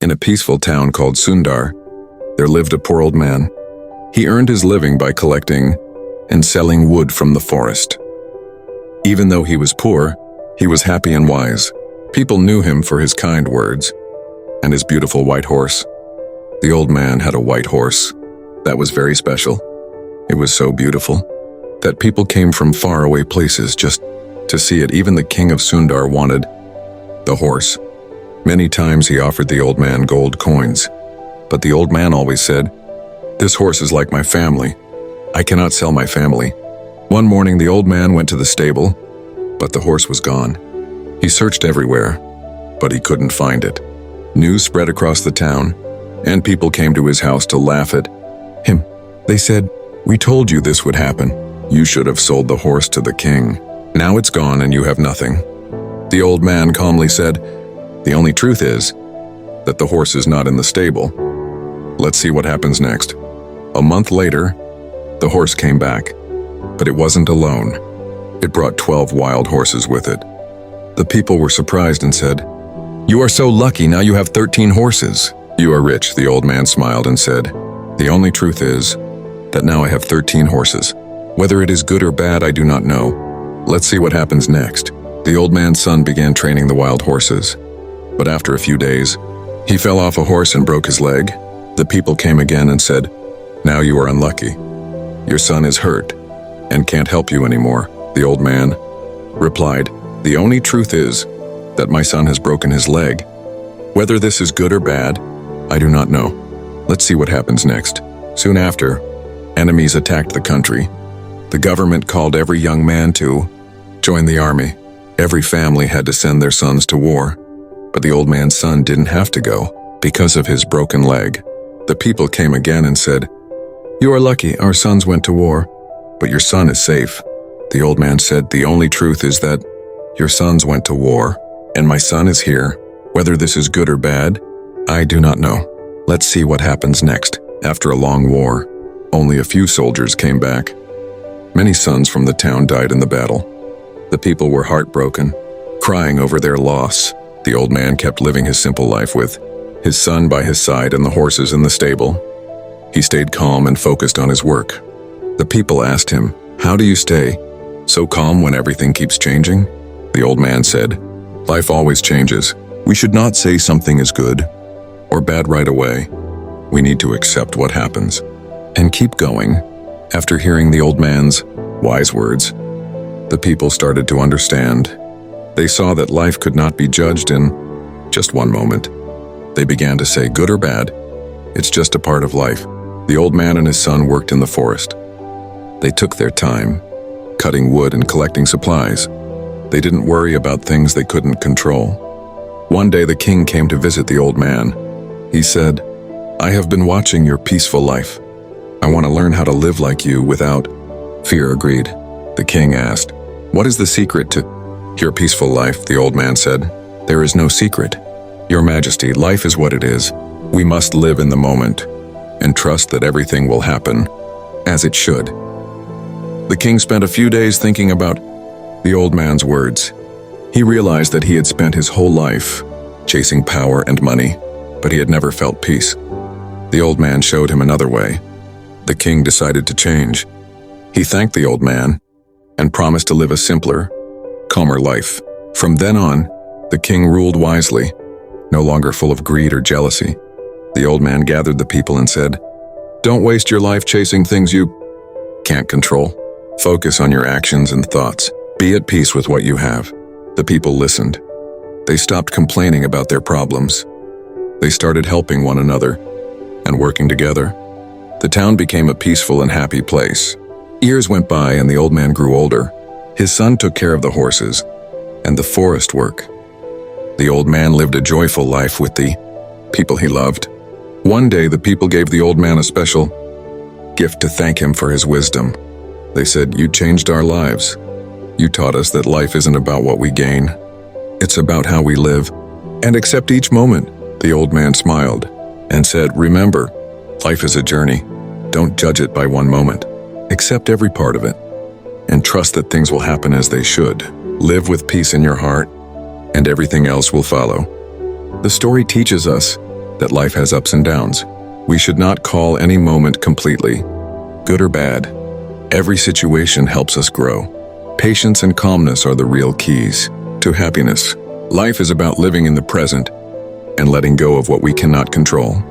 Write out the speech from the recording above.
In a peaceful town called Sundar, there lived a poor old man. He earned his living by collecting and selling wood from the forest. Even though he was poor, he was happy and wise. People knew him for his kind words and his beautiful white horse. The old man had a white horse that was very special. It was so beautiful that people came from faraway places just to see it. Even the king of Sundar wanted the horse. Many times he offered the old man gold coins, but the old man always said, "This horse is like my family. I cannot sell my family." One morning the old man went to the stable, but the horse was gone. He searched everywhere, but he couldn't find it. News spread across the town, and people came to his house to laugh at him. They said, "We told you this would happen. You should have sold the horse to the king. Now it's gone and you have nothing." The old man calmly said, "The only truth is that the horse is not in the stable. Let's see what happens next." A month later, the horse came back, but it wasn't alone. It brought 12 wild horses with it. The people were surprised and said, "You are so lucky, now you have 13 horses." "You are rich," the old man smiled and said, "The only truth is that now I have 13 horses. Whether it is good or bad, I do not know. Let's see what happens next." The old man's son began training the wild horses, but after a few days, he fell off a horse and broke his leg. The people came again and said, "Now you are unlucky. Your son is hurt and can't help you anymore." The old man replied, "The only truth is that my son has broken his leg. Whether this is good or bad, I do not know. Let's see what happens next." Soon after, enemies attacked the country. The government called every young man to join the army. Every family had to send their sons to war, but the old man's son didn't have to go because of his broken leg. The people came again and said, "You are lucky, our sons went to war, but your son is safe." The old man said, "The only truth is that your sons went to war, and my son is here. Whether this is good or bad, I do not know. Let's see what happens next." After a long war, only a few soldiers came back. Many sons from the town died in the battle. The people were heartbroken, crying over their loss. The old man kept living his simple life with his son by his side and the horses in the stable. He stayed calm and focused on his work. The people asked him, "How do you stay so calm when everything keeps changing?" The old man said, "Life always changes. We should not say something is good or bad right away. We need to accept what happens and keep going." After hearing the old man's wise words, the people started to understand. They saw that life could not be judged in just one moment. They began to say, "Good or bad, it's just a part of life." The old man and his son worked in the forest. They took their time, cutting wood and collecting supplies. They didn't worry about things they couldn't control. One day the king came to visit the old man. He said, "I have been watching your peaceful life. I want to learn how to live like you without fear." Agreed. The king asked, "What is the secret to your peaceful life?" The old man said, "There is no secret. Your Majesty, life is what it is. We must live in the moment and trust that everything will happen as it should." The king spent a few days thinking about the old man's words. He realized that he had spent his whole life chasing power and money, but he had never felt peace. The old man showed him another way. The king decided to change. He thanked the old man and promised to live a simpler, calmer life. From then on, the king ruled wisely, no longer full of greed or jealousy. The old man gathered the people and said, "Don't waste your life chasing things you can't control. Focus on your actions and thoughts. Be at peace with what you have." The people listened. They stopped complaining about their problems. They started helping one another and working together. The town became a peaceful and happy place. Years went by and the old man grew older. His son took care of the horses and the forest work. The old man lived a joyful life with the people he loved. One day the people gave the old man a special gift to thank him for his wisdom. They said, "You changed our lives. You taught us that life isn't about what we gain. It's about how we live and accept each moment." The old man smiled and said, "Remember, life is a journey. Don't judge it by one moment. Accept every part of it and trust that things will happen as they should. Live with peace in your heart and everything else will follow." The story teaches us that life has ups and downs. We should not call any moment completely good or bad. Every situation helps us grow. Patience and calmness are the real keys to happiness. Life is about living in the present and letting go of what we cannot control.